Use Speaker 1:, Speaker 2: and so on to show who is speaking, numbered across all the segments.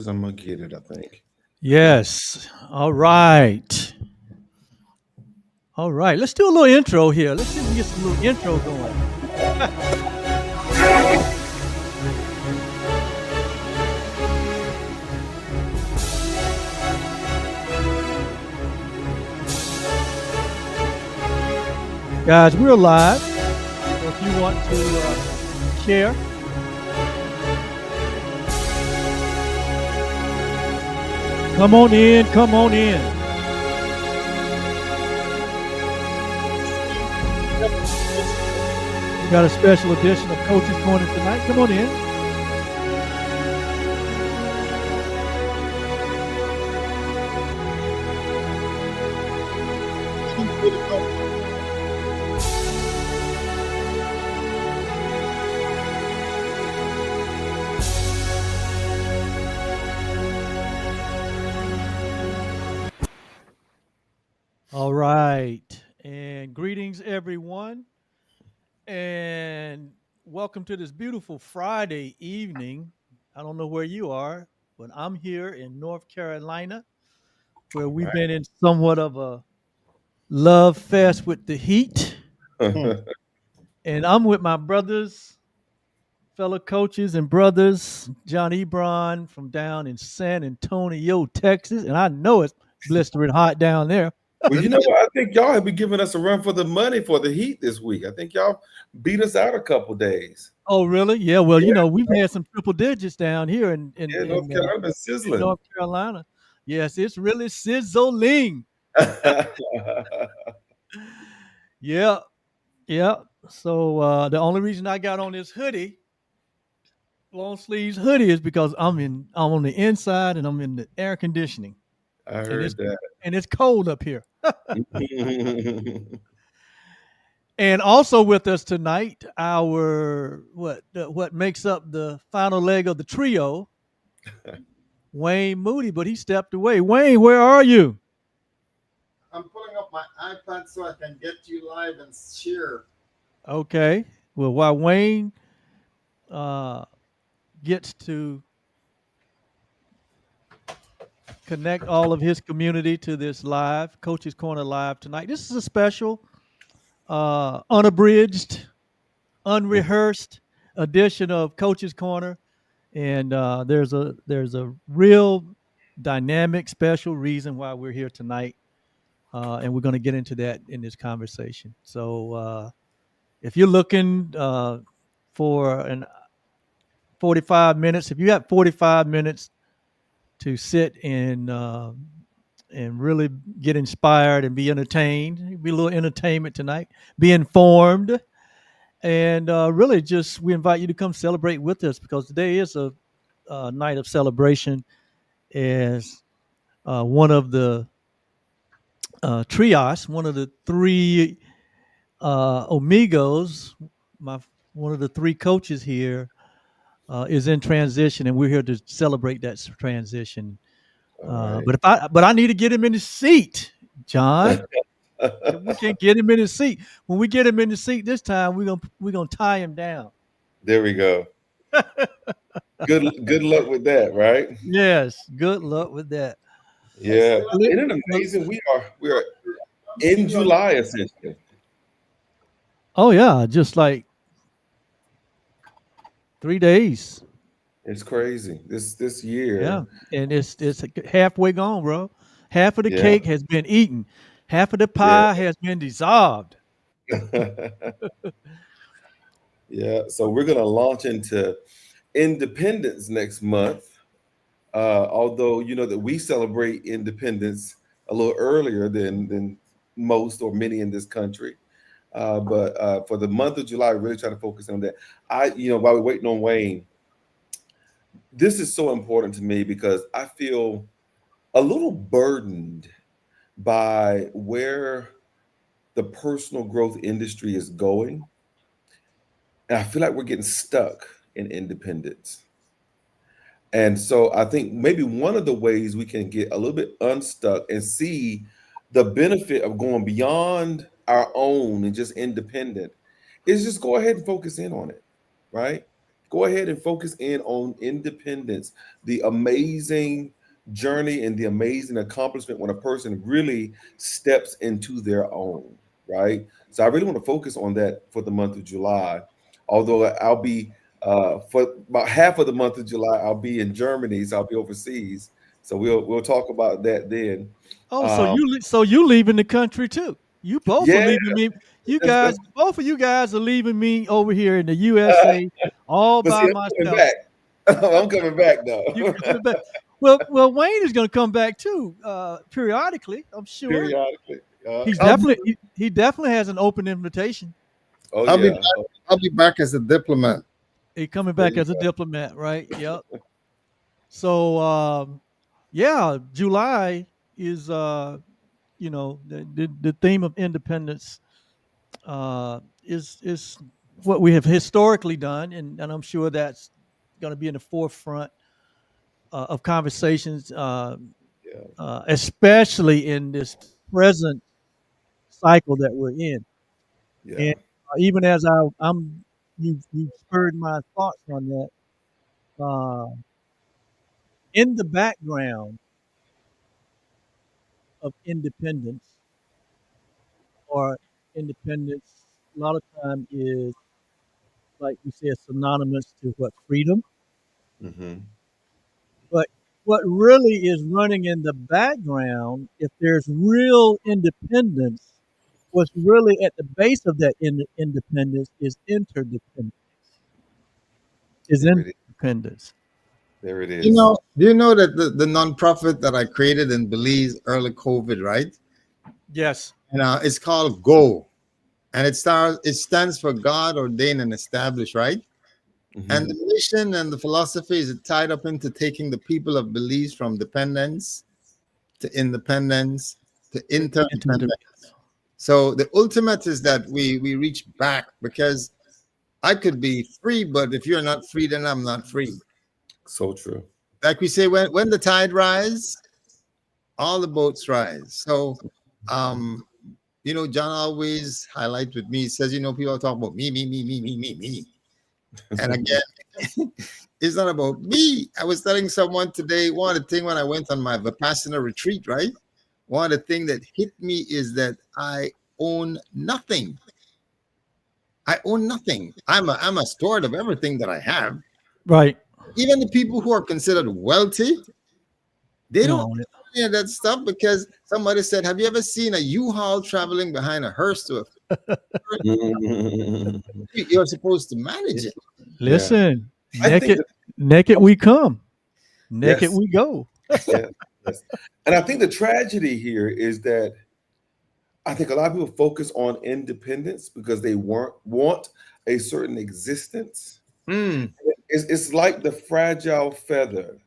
Speaker 1: I'm gonna get it, I think.
Speaker 2: Yes. All right. All right. Let's do a little intro here. Let's see if we get some little intro going. Guys, we're live. So if you want to share, come on in. Come on in. We got a special edition of Coach's Corner tonight. Come on in. All right. And greetings, everyone. And welcome to this beautiful Friday evening. I don't know where you are, but I'm here in North Carolina, where we've been in somewhat of a love fest with the heat.
Speaker 1: Right.
Speaker 2: And I'm with my brothers, fellow coaches and brothers, John Ebron from down in San Antonio, Texas. And I know it's blistering hot down there.
Speaker 1: Well, you know what? I think y'all have been giving us a run for the money for the Heat this week. I think y'all beat us out a couple days.
Speaker 2: Oh, really? Yeah. Well,
Speaker 1: Yeah,
Speaker 2: we've had some triple digits down here in
Speaker 1: yeah, North Carolina been
Speaker 2: in
Speaker 1: sizzling.
Speaker 2: North Carolina. Yes, it's really sizzling. Yeah, yeah. So the only reason I got on this hoodie, long sleeves hoodie, is because I'm on the inside and I'm in the air conditioning,
Speaker 1: I
Speaker 2: and it's
Speaker 1: heard that.
Speaker 2: and it's cold up here. And also with us tonight, our what makes up the final leg of the trio, Wayne Moody, but he stepped away. Wayne, where are you?
Speaker 3: I'm pulling up my iPad so I can get you live and share.
Speaker 2: Okay. Well, while Wayne uh, gets to connect all of his community to this live Coach's Corner live tonight, this is a special, unabridged, unrehearsed edition of Coach's Corner, and there's a real dynamic, special reason why we're here tonight, and we're going to get into that in this conversation. So if you're looking for an 45 minutes, if you have 45 minutes to sit and really get inspired and be entertained, be a little entertainment tonight, be informed, and really just we invite you to come celebrate with us because today is a night of celebration as one of the trios, one of the three amigos, my one of the three coaches here is in transition, and we're here to celebrate that transition.
Speaker 1: All right.
Speaker 2: But I need to get him in the seat, John. If we can't get him in his seat, when we get him in the seat this time, we're gonna tie him down.
Speaker 1: There we go. Good luck with that, right?
Speaker 2: Yes, good luck with that.
Speaker 1: Yeah.
Speaker 2: Well,
Speaker 1: Isn't it
Speaker 2: well,
Speaker 1: amazing? We are in July essentially.
Speaker 2: oh yeah, just like 3 days.
Speaker 1: It's crazy. This year.
Speaker 2: Yeah, and it's halfway gone, bro. Half of the
Speaker 1: Yeah.
Speaker 2: cake has been eaten. Half of the
Speaker 1: Yeah.
Speaker 2: pie has been dissolved.
Speaker 1: Yeah. So we're gonna launch into Independence next month. Although you know that we celebrate independence a little earlier than most or many in this country. But for the month of July, really try to focus on that. While we're waiting on Wayne, this is so important to me because I feel a little burdened by where the personal growth industry is going. And I feel like we're getting stuck in independence. And so I think maybe one of the ways we can get a little bit unstuck and see the benefit of going beyond our own and just independent is just go ahead and focus in on it, right? go ahead and focus in on independence, the amazing journey and the amazing accomplishment when a person really steps into their own, right? So I really want to focus on that for the month of July. Although I'll be for about half of the month of July, I'll be in Germany, so I'll be overseas. So we'll talk about that then.
Speaker 2: Oh, so
Speaker 1: Um,
Speaker 2: you leaving the country too? You both are
Speaker 1: yeah,
Speaker 2: leaving me. You
Speaker 1: that's
Speaker 2: guys, both of you guys are leaving me over here in the USA all
Speaker 1: but
Speaker 2: by
Speaker 1: see, I'm coming
Speaker 2: myself.
Speaker 1: back. I'm coming back though.
Speaker 2: You coming back? Well, Wayne is going to come back too, periodically. I'm sure
Speaker 1: Periodically.
Speaker 3: I'll be
Speaker 2: he definitely has an open invitation.
Speaker 1: Oh
Speaker 3: I'll be
Speaker 1: yeah.
Speaker 3: back, I'll be back as a diplomat.
Speaker 2: He coming
Speaker 1: There
Speaker 2: back
Speaker 1: you
Speaker 2: as a
Speaker 1: go.
Speaker 2: diplomat, right? Yep. So yeah, July is the theme of independence is what we have historically done, and I'm sure that's going to be in the forefront of conversations,
Speaker 1: Yeah.
Speaker 2: especially in this present cycle that we're in. And
Speaker 1: Yeah.
Speaker 2: even as you spurred my thoughts on that. In the background of independence or independence, a lot of time is like we say, synonymous to what freedom.
Speaker 1: Hmm.
Speaker 2: But what really is running in the background, if there's real independence, what's really at the base of that independence is interdependence, is
Speaker 1: There it is.
Speaker 2: independence.
Speaker 1: There it
Speaker 3: You
Speaker 1: is.
Speaker 3: know, do you know that the nonprofit that I created in Belize early COVID, right?
Speaker 2: Yes.
Speaker 3: And it's called Go, and it stands for God ordained and established, right? And
Speaker 1: Hmm.
Speaker 3: the mission and the philosophy is tied up into taking the people of Belize from dependence to independence to interdependence.
Speaker 2: Interdependence.
Speaker 3: So the ultimate is that we reach back, because I could be free, but if you're not free, then I'm not free.
Speaker 1: So true.
Speaker 3: Like we say, when the tide rise, all the boats rise. So, um, John always highlights with me. He says, people talk about me, me, me, me, me, me, me. And again, it's not about me. I was telling someone today, one of the things when I went on my Vipassana retreat, right? One of the things that hit me is that I own nothing. I own nothing. I'm a steward of everything that I have.
Speaker 2: Right.
Speaker 3: Even the people who are considered wealthy, they
Speaker 2: You
Speaker 3: don't
Speaker 2: know,
Speaker 3: own any of that stuff, because somebody said, "Have you ever seen a U-Haul traveling behind a hearse to a
Speaker 1: Mhm.
Speaker 3: you're supposed to manage it?"
Speaker 1: Yeah.
Speaker 2: listen,
Speaker 1: I think
Speaker 2: naked,
Speaker 1: that,
Speaker 2: naked we come, naked
Speaker 1: yes,
Speaker 2: we go.
Speaker 1: yes, yes. And I think the tragedy here is that I think a lot of people focus on independence because they want a certain existence.
Speaker 3: Mm,
Speaker 1: It's like the fragile feather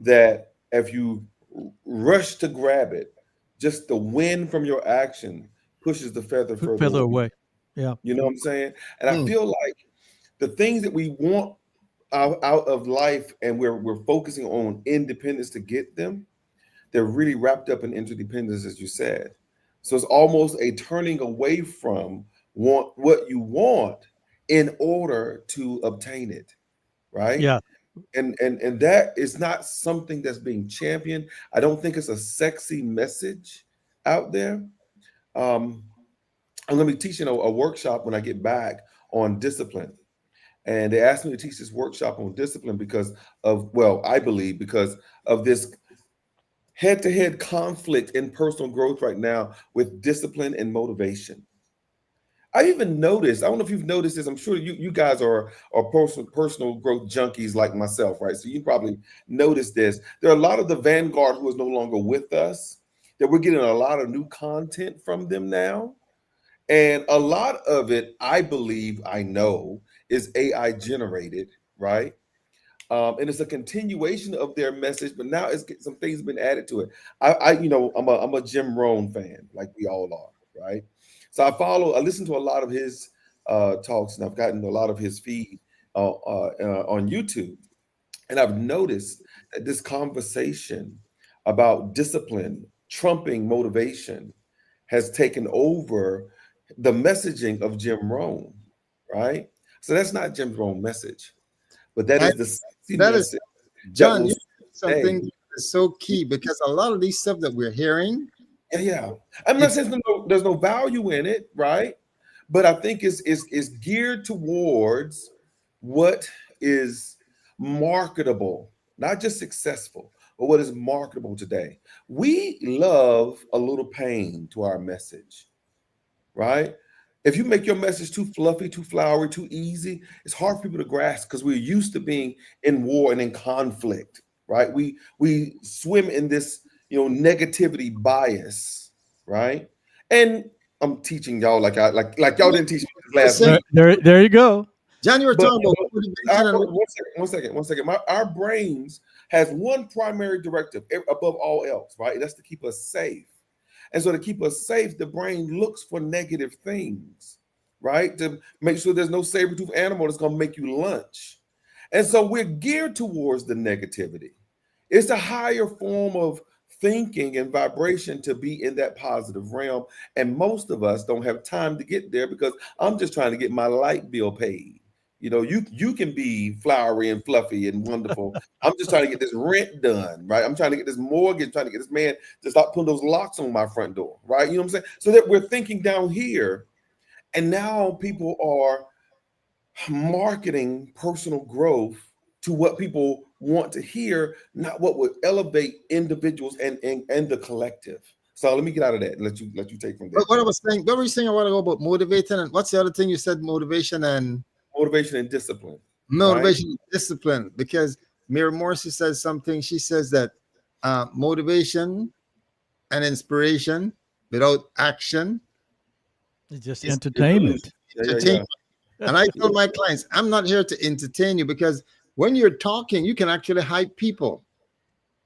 Speaker 1: that if you rush to grab it, just the wind from your action pushes the feather further
Speaker 2: Feather
Speaker 1: away.
Speaker 2: away. Yeah.
Speaker 1: You know what I'm saying? And I
Speaker 3: mm.
Speaker 1: feel like the things that we want out of life and we're focusing on independence to get them, they're really wrapped up in interdependence, as you said. So it's almost a turning away from want what you want in order to obtain it, right?
Speaker 2: Yeah.
Speaker 1: And that is not something that's being championed. I don't think it's a sexy message out there. Um, I'm going to be teaching a workshop when I get back on discipline, and they asked me to teach this workshop on discipline because of, well, I believe because of this head-to-head conflict in personal growth right now with discipline and motivation. I even noticed, I don't know if you've noticed this, I'm sure you guys are personal growth junkies like myself, right? So you probably noticed this. There are a lot of the vanguard who is no longer with us, that we're getting a lot of new content from them now. And a lot of it, I believe, I know, is AI generated, right? And it's a continuation of their message, but now some things have been added to it. I'm a Jim Rohn fan, like we all are, right? So I listen to a lot of his talks, and I've gotten a lot of his feed on YouTube, and I've noticed that this conversation about discipline trumping motivation has taken over the messaging of Jim Rohn, right? So that's not Jim Rohn's message. but that
Speaker 3: And
Speaker 1: is the sexy
Speaker 3: that is,
Speaker 1: message that
Speaker 3: John,
Speaker 1: will
Speaker 3: you
Speaker 1: stay.
Speaker 3: something that is so key because a lot of these stuff that we're hearing,
Speaker 1: Yeah, yeah. I'm not
Speaker 3: it's
Speaker 1: saying there's no value in it, right? But I think it's geared towards what is marketable, not just successful, but what is marketable today. We love a little pain to our message, right? If you make your message too fluffy, too flowery, too easy, it's hard for people to grasp because we're used to being in war and in conflict, right? We swim in this, negativity bias, right? And I'm teaching y'all like y'all didn't teach me this last
Speaker 3: saying,
Speaker 2: There,
Speaker 1: week.
Speaker 2: there you go.
Speaker 3: John, you were
Speaker 1: But
Speaker 3: talking about motivation and
Speaker 1: one second. Our brains has one primary directive above all else, right? That's to keep us safe. And so to keep us safe, the brain looks for negative things, right? To make sure there's no saber-toothed animal that's gonna make you lunch. And so we're geared towards the negativity. It's a higher form of thinking and vibration to be in that positive realm. And most of us don't have time to get there because I'm just trying to get my light bill paid. You can be flowery and fluffy and wonderful. I'm just trying to get this rent done, right? I'm trying to get this mortgage, trying to get this man to stop putting those locks on my front door, right? You know what I'm saying? So that we're thinking down here, and now people are marketing personal growth to what people want to hear, not what would elevate individuals and the collective. So let me get out of that and let you take from there,
Speaker 3: what I
Speaker 1: John.
Speaker 3: was saying, what were you saying a while ago about motivating and what's the other thing you said?
Speaker 1: Motivation and discipline, right?
Speaker 3: Motivation, and discipline. Because Mira Morrissey says something. She says that motivation and inspiration without action
Speaker 2: It's just
Speaker 3: is
Speaker 1: It's illusion.
Speaker 2: entertainment.
Speaker 1: Yeah, yeah, yeah.
Speaker 3: entertainment. And I tell my clients, I'm not here to entertain you because when you're talking, you can actually hype people.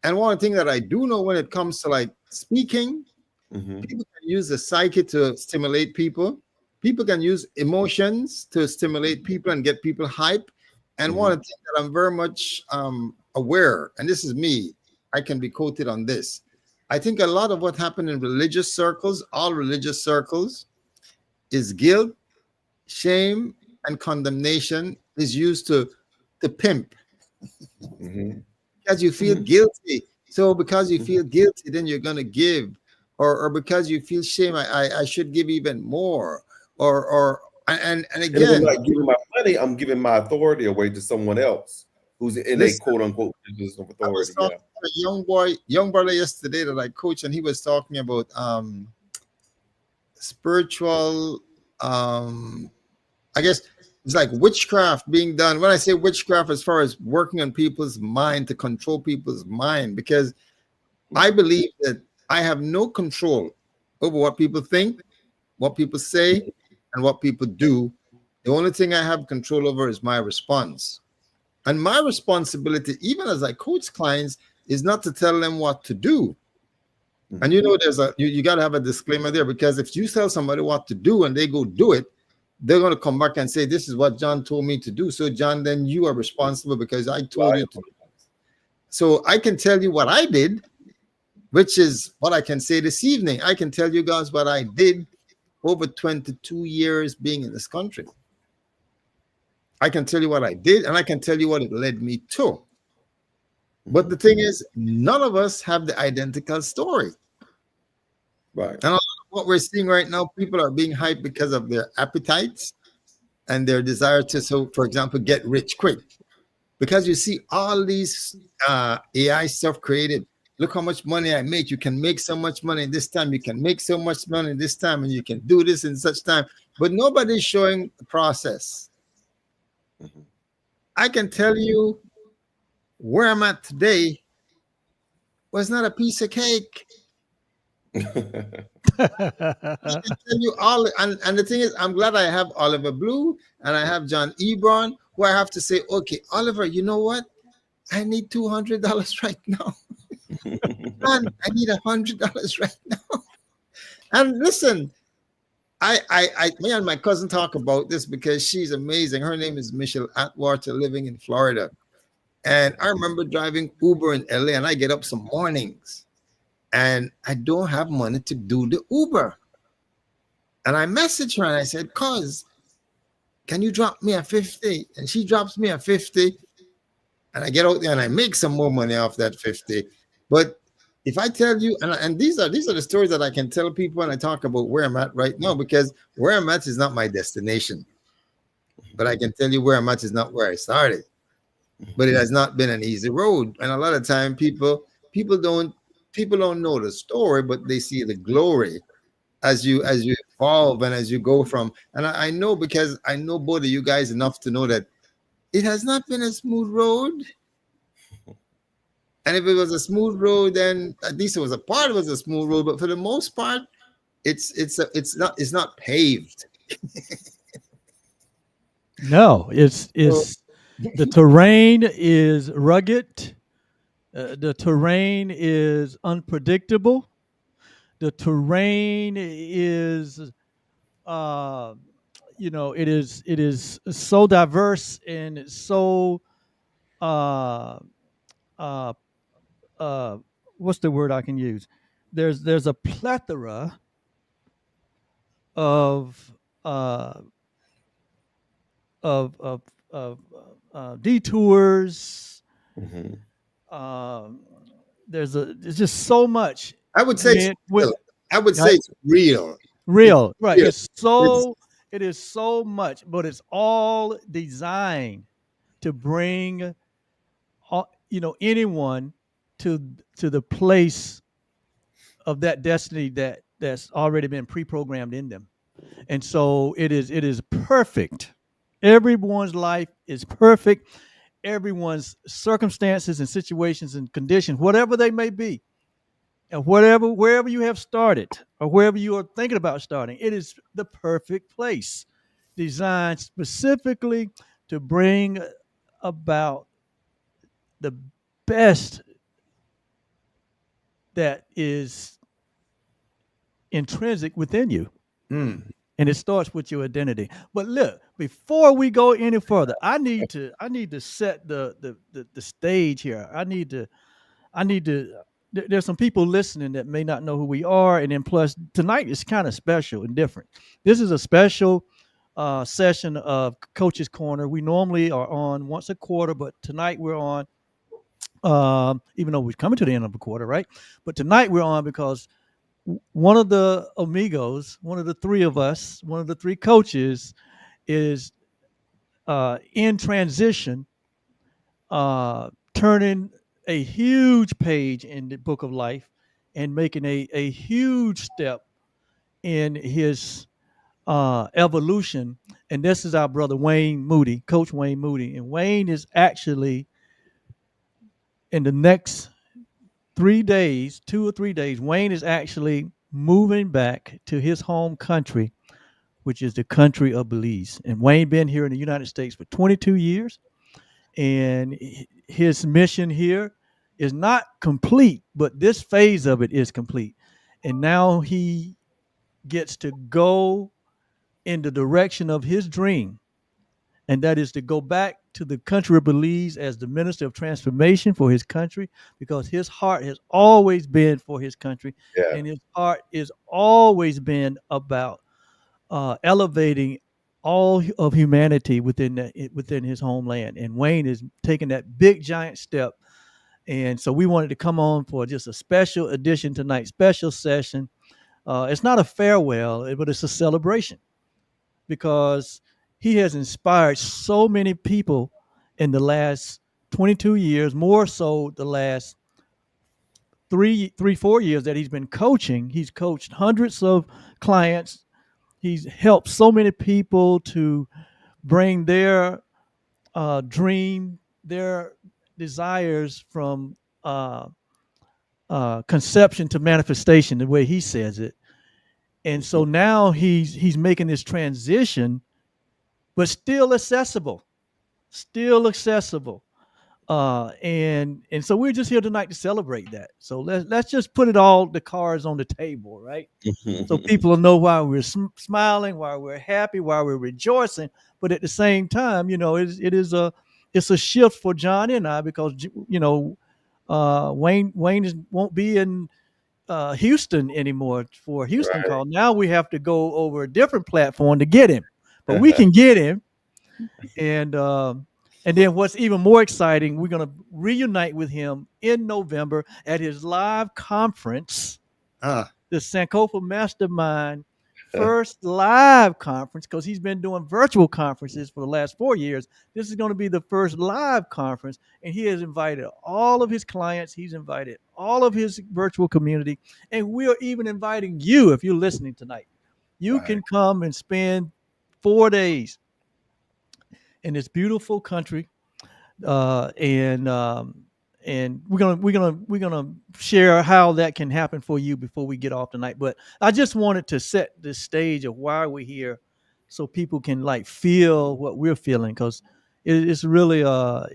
Speaker 3: And one thing that I do know when it comes to like speaking,
Speaker 1: Hmm.
Speaker 3: people can use the psyche to stimulate people. People can use emotions to stimulate people and get people hype. And one
Speaker 1: Hmm.
Speaker 3: of the things that I'm very much aware, and this is me, I can be quoted on this. I think a lot of what happened in religious circles, all religious circles, is guilt, shame, and condemnation is used to pimp
Speaker 1: Hmm.
Speaker 3: because you feel
Speaker 1: Hmm.
Speaker 3: guilty. So because you
Speaker 1: Hmm.
Speaker 3: feel guilty, then you're gonna give, or because you feel shame, I should give even more, or and
Speaker 1: And if I'm
Speaker 3: again,
Speaker 1: not giving my money, I'm giving my authority away to someone else who's in a
Speaker 3: listen,
Speaker 1: quote unquote position of
Speaker 3: I was
Speaker 1: authority.
Speaker 3: talking
Speaker 1: Yeah.
Speaker 3: to a young brother yesterday that I coach, and he was talking about spiritual I guess it's like witchcraft being done. When I say witchcraft, as far as working on people's mind to control people's mind, because I believe that I have no control over what people think, what people say, and what people do. The only thing I have control over is my response. And my responsibility, even as I coach clients, is not to tell them what to do. And
Speaker 1: Hmm.
Speaker 3: there's you got to have a disclaimer there because if you tell somebody what to do and they go do it, they're going to come back and say, "This is what John told me to do." So, John, then you are responsible because I told you to. So, I can tell you what I did, which is what I can say this evening. I can tell you guys what I did over 22 years being in this country. I can tell you what I did, and I can tell you what it led me to. But
Speaker 1: Hmm.
Speaker 3: the thing is, none of us have the identical story.
Speaker 1: Right.
Speaker 3: And a lot of what we're seeing right now, people are being hyped because of their appetites and their desire to, so for example, get rich quick. Because you see all these AI stuff created. Look how much money I make. You can make so much money this time. You can make so much money this time, and you can do this in such time. But nobody's showing the process.
Speaker 1: Hmm.
Speaker 3: I can tell you where I'm at today was not a piece of cake. I can tell you all, and the thing is, I'm glad I have Oliver Blue and I have John Ebron, who I have to say, okay, Oliver, you know what? I need $200 right now. Man, I need $100 right now. And listen, me and my cousin talk about this because she's amazing. Her name is Michelle Atwater, living in Florida. And I remember driving Uber in LA, and I get up some mornings, and I don't have money to do the Uber. And I messaged her and I said, "Cuz, can you drop me a 50?" And she drops me a 50. and I get out there and I make some more money off that 50. But if I tell you, and these are the stories that I can tell people when I talk about where I'm at right now, because where I'm at is not my destination. But I can tell you where I'm at is not where I started. But it has not been an easy road. And a lot of time people don't people don't know the story, but they see the glory as you evolve and as you go from. And I know, because I know both of you guys enough to know that it has not been a smooth road. And if it was a smooth road, then at least it was a part of it was a smooth road. But for the most part, it's not paved.
Speaker 2: No,
Speaker 3: So,
Speaker 2: it's the terrain is rugged. The terrain is unpredictable. The terrain is, uh, it is so diverse and so, uh, uh, uh, what's the word I can use? There's a plethora of uh, of of, of detours.
Speaker 1: Mhm.
Speaker 2: Um, there's just so much.
Speaker 3: I would say it's
Speaker 2: When, when
Speaker 3: real. I would say
Speaker 2: right,
Speaker 3: it's real. It's
Speaker 2: real, right?
Speaker 3: real.
Speaker 2: It's
Speaker 3: It's
Speaker 2: so it is so much, but it's all designed to bring anyone to the place of that destiny that's already been pre-programmed in them. And so it is perfect. Everyone's life is perfect. Everyone's circumstances and situations and conditions, whatever they may be, and wherever you have started or wherever you are thinking about starting, it is the perfect place, designed specifically to bring about the best that is intrinsic within you.
Speaker 3: mm,
Speaker 2: And it starts with your identity. But look, before we go any further, I need to set the stage here. I need to there's some people listening that may not know who we are, and then plus tonight is kind of special and different. This is a special session of Coach's Corner. We normally are on once a quarter, but tonight we're on, even though we're coming to the end of the quarter, right? But tonight we're on because one of the amigos, one of the three of us, one of the three coaches is in transition, turning a huge page in the book of life and making a huge step in his evolution. And this is our brother Wayne Moody, Coach Wayne Moody. And Wayne is actually in the next 3 days, 2 or 3 days, Wayne is actually moving back to his home country, which is the country of Belize. And Wayne been here in the United States for 22 years. And his mission here is not complete, but this phase of it is complete. And now he gets to go in the direction of his dream, and that is to go back to the country of Belize as the minister of transformation for his country, because his heart has always been for his country,
Speaker 1: Yeah.
Speaker 2: and his heart has always been about elevating all of humanity within his homeland. And Wayne is taking that big giant step. And so we wanted to come on for just a special edition tonight, special session. It's not a farewell, but it's a celebration, because he has inspired so many people in the last 22 years, more so the last 4 years that he's been coaching. He's coached hundreds of clients. He's helped so many people to bring their dream, their desires from conception to manifestation, the way he says it. And so now he's making this transition, but still accessible. And so we're just here tonight to celebrate that. So let's just put it all the cards on the table, right? So people will know why we're smiling, why we're happy, why we're rejoicing. But at the same time, it's a shift for John and I, because Wayne won't be in Houston anymore for Houston
Speaker 1: Right.
Speaker 2: call. Now we have to go over a different platform to get him, but we can get him. And And then what's even more exciting, we're going to reunite with him in November at his live conference,
Speaker 3: Ah,
Speaker 2: the Sankofa Mastermind first live conference, because he's been doing virtual conferences for the last 4 years. This is going to be the first live conference, and he has invited all of his clients. He's invited all of his virtual community, and we're even inviting you if you're listening tonight. You
Speaker 3: right.
Speaker 2: can come and spend 4 days in this beautiful country, uh, and um, and we're gonna share how that can happen for you before we get off tonight. But I just wanted to set the stage of why we're here, so people can like feel what we're feeling, because it's really a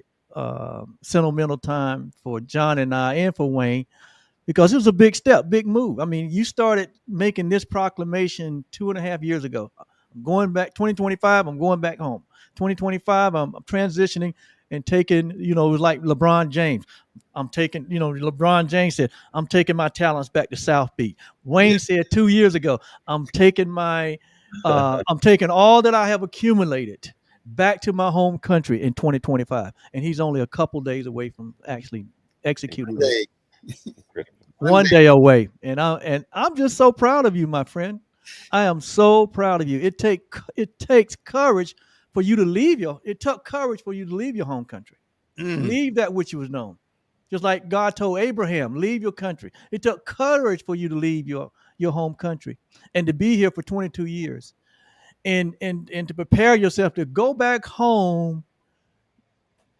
Speaker 2: sentimental time for John and I, and for Wayne, because it was a big step, big move. I mean, you started making this proclamation 2.5 years ago. I'm going back 2025. I'm going back home. 2025. I'm transitioning and taking. It was like LeBron James. I'm taking. LeBron James said, "I'm taking my talents back to South Beach."
Speaker 3: Yeah.
Speaker 2: Wayne said 2 years ago, "I'm taking my. I'm taking all that I have accumulated back to my home country in 2025." And he's only a couple days away from actually executing
Speaker 3: One
Speaker 2: that.
Speaker 3: day, one
Speaker 2: One
Speaker 3: day.
Speaker 2: day away, and I'm just so proud of you, my friend. I am so proud of you. It takes courage for you to leave your. It took courage for you to leave your home country,
Speaker 3: Mm,
Speaker 2: leave that which was known, just like God told Abraham, leave your country. It took courage for you to leave your home country and to be here for 22 years, and to prepare yourself to go back home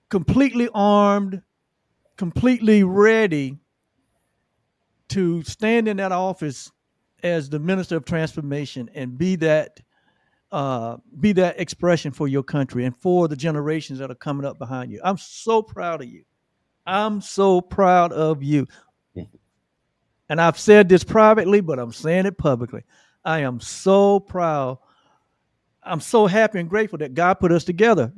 Speaker 2: completely armed, completely ready to stand in that office as the minister of transformation and be that expression for your country and for the generations that are coming up behind you. I'm so proud of you. I'm so proud of you. And I've said this privately, but I'm saying it publicly. I am so proud. I'm so happy and grateful that God put us together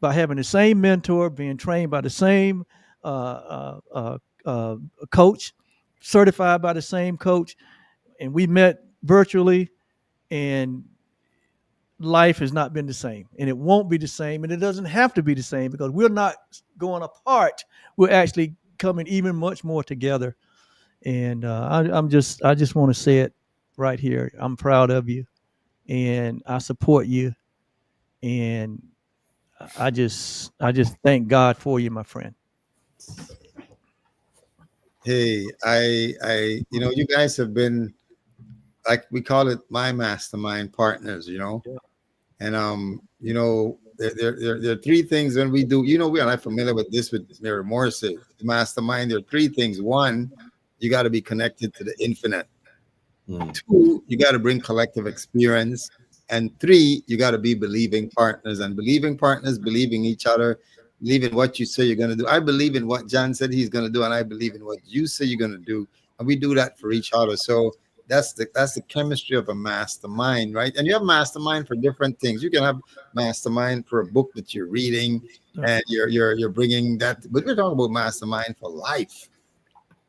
Speaker 2: by having the same mentor, being trained by the same uh, uh, uh, coach, certified by the same coach, and we met virtually, and life has not been the same, and it won't be the same, and it doesn't have to be the same, because we're not going apart. We're actually coming even much more together. And I just want to say it right here. I'm proud of you, and I support you, and I just thank God for you, my friend.
Speaker 3: hey, you guys have been, like we call it, my mastermind partners. And there are three things when we do. We are not familiar with this with Mary Morris. The mastermind. There are three things. One, you got to be connected to the infinite.
Speaker 1: Mm.
Speaker 3: Two, you got to bring collective experience. And three, you got to be believing partners. And believing partners, believing each other, believe in what you say you're going to do. I believe in what John said he's going to do, and I believe in what you say you're going to do. And we do that for each other. So that's the chemistry of a mastermind, right? And you have mastermind for different things. You can have mastermind for a book that you're reading, and you're bringing that. But we're talking about mastermind for life.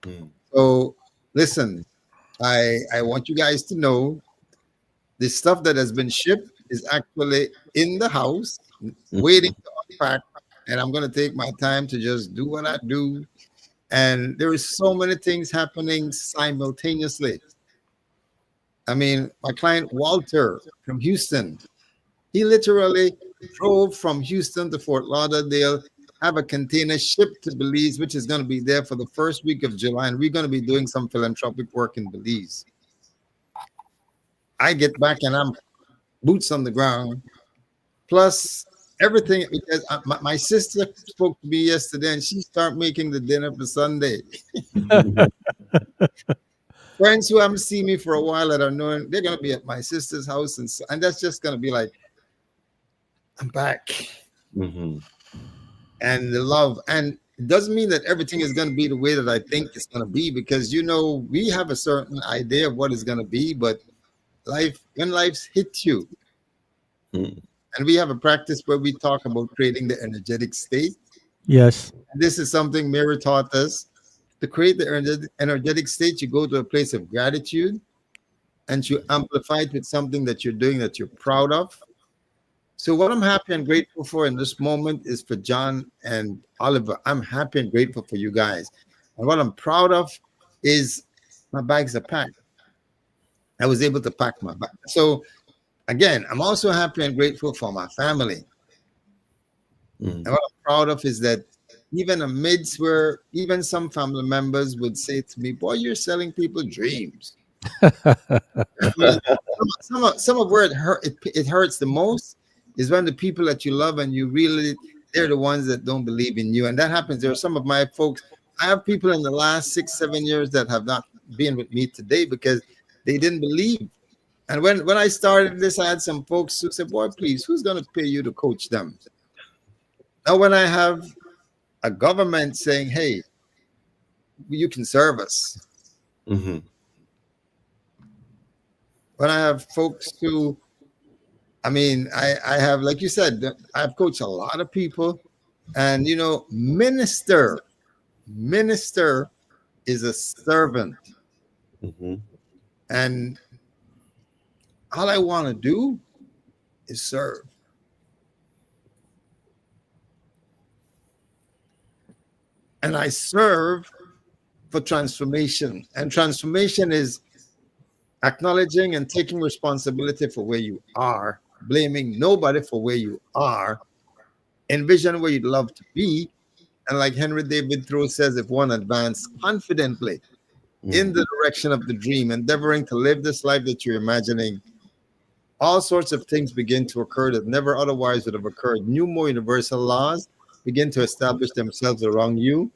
Speaker 1: Mm.
Speaker 3: So listen, I want you guys to know the stuff that has been shipped is actually in the house, waiting to unpack. And I'm going to take my time to just do what I do. And there is so many things happening simultaneously. I mean, my client Walter from Houston, he literally drove from Houston to Fort Lauderdale, have a container shipped to Belize, which is going to be there for the first week of July. And we're going to be doing some philanthropic work in Belize. I get back and I'm boots on the ground. Plus everything, because my sister spoke to me yesterday and she started making the dinner for Sunday. Friends who haven't seen me for a while that are knowing, they're going to be at my sister's house. And that's just going to be like, I'm back.
Speaker 1: Mm-hmm.
Speaker 3: And the love. And it doesn't mean that everything is going to be the way that I think it's going to be, because, we have a certain idea of what it's going to be. But when life's hit you,
Speaker 1: Mm.
Speaker 3: and we have a practice where we talk about creating the energetic state.
Speaker 2: Yes.
Speaker 3: And this is something Mary taught us. To create the energetic state, you go to a place of gratitude and you amplify it with something that you're doing that you're proud of. So what I'm happy and grateful for in this moment is for John and Oliver. I'm happy and grateful for you guys. And what I'm proud of is my bags are packed. I was able to pack my bag. So again, I'm also happy and grateful for my family.
Speaker 1: Mm.
Speaker 3: And what I'm proud of is that even amidst where even some family members would say to me, "Boy, you're selling people dreams." I mean, some of where it hurts the most is when the people that you love and you really they're the ones that don't believe in you, and that happens. There are some of my folks. I have people in the last 6 7 years that have not been with me today because they didn't believe. And when I started this, I had some folks who said, "Boy, please, who's going to pay you to coach them?" Now, when I have a government saying, "Hey, you can serve us,"
Speaker 1: Hmm.
Speaker 3: when I have folks who I mean, I have, like you said, I've coached a lot of people, and minister is a servant,
Speaker 1: Hmm.
Speaker 3: and all I want to do is serve, and I serve for transformation, and transformation is acknowledging and taking responsibility for where you are, blaming nobody for where you are, envision where you'd love to be, and like Henry David Thoreau says, if one advance confidently in the direction of the dream, endeavoring to live this life that you're imagining, all sorts of things begin to occur that never otherwise would have occurred. New, more universal laws begin to establish themselves around you,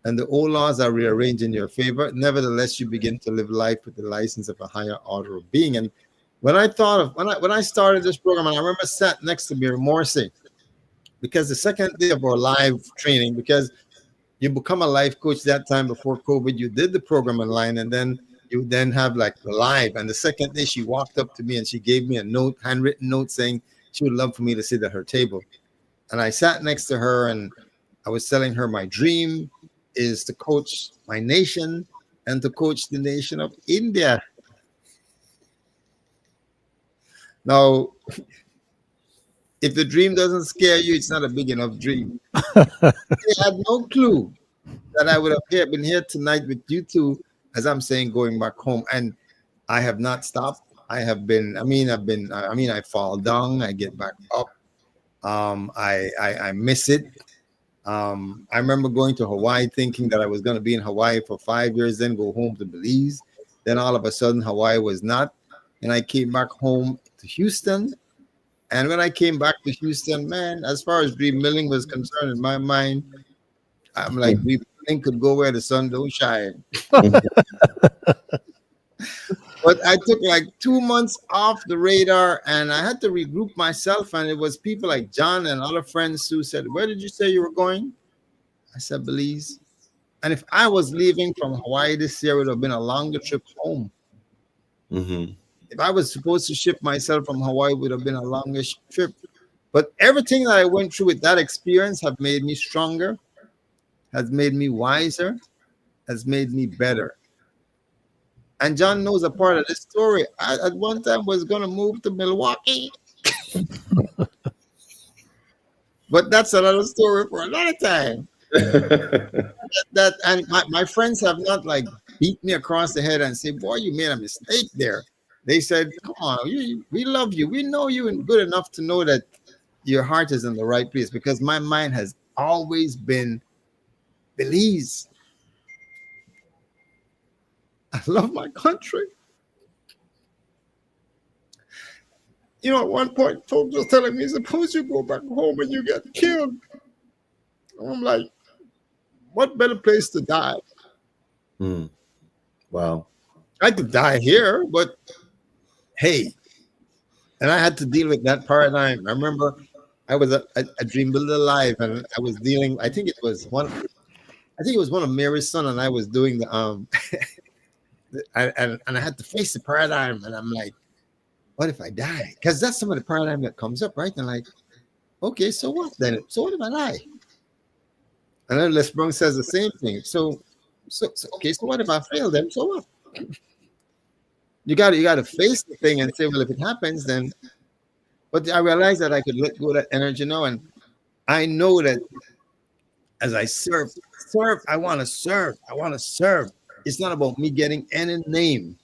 Speaker 3: and the old laws are rearranged in your favor. Nevertheless, you begin to live life with the license of a higher order of being. And when I thought of when I started this program, and I remember sat next to Mary Morrissey, because the second day of our live training, because you become a life coach that time before COVID. You did the program online, and then you then have like the live. And the second day, she walked up to me and she gave me a note, handwritten note, saying she would love for me to sit at her table. And I sat next to her, and I was telling her my dream is to coach my nation and to coach the nation of India. Now, if the dream doesn't scare you, it's not a big enough dream. I had no clue that I would have been here tonight with you two, as I'm saying, going back home. And I have not stopped. I fall down, I get back up. I miss it. I remember going to Hawaii thinking that I was going to be in Hawaii for 5 years, then go home to Belize. Then all of a sudden, Hawaii was not. And I came back home to Houston. And when I came back to Houston, man, as far as dream milling was concerned, in my mind, I'm like, we could go where the sun don't shine. But I took like 2 months off the radar, and I had to regroup myself. And it was people like John and other friends who said, "Where did you say you were going?" I said, "Belize." And if I was leaving from Hawaii this year, it would have been a longer trip home.
Speaker 1: Hmm.
Speaker 3: If I was supposed to ship myself from Hawaii, it would have been a longer trip. But everything that I went through with that experience have made me stronger, has made me wiser, has made me better. And John knows a part of this story. I at one time was going to move to Milwaukee, but that's another story for another time. That and my friends have not like beat me across the head and say, "Boy, you made a mistake there." They said, "Come on, we love you. We know you and good enough to know that your heart is in the right place." Because my mind has always been Belize. I love my country. At one point, folks were telling me, "Suppose you go back home and you get killed." I'm like, what better place to die?
Speaker 1: Mm. Wow.
Speaker 3: I could die here, but hey, and I had to deal with that paradigm. I remember I was a Dream Builder Live, and I was dealing. I think it was one of Mary's son, and I was doing the and I had to face the paradigm, and I'm like, what if I die? Because that's some of the paradigm that comes up, right? And like, okay, so what then? So what if I die? And then Les Brown says the same thing. So okay, so what if I fail then? So what? You got to face the thing and say, well, if it happens, then But I realized that I could let go of that energy now, and I know that as I serve, I want to serve. I want to serve. It's not about me getting any name.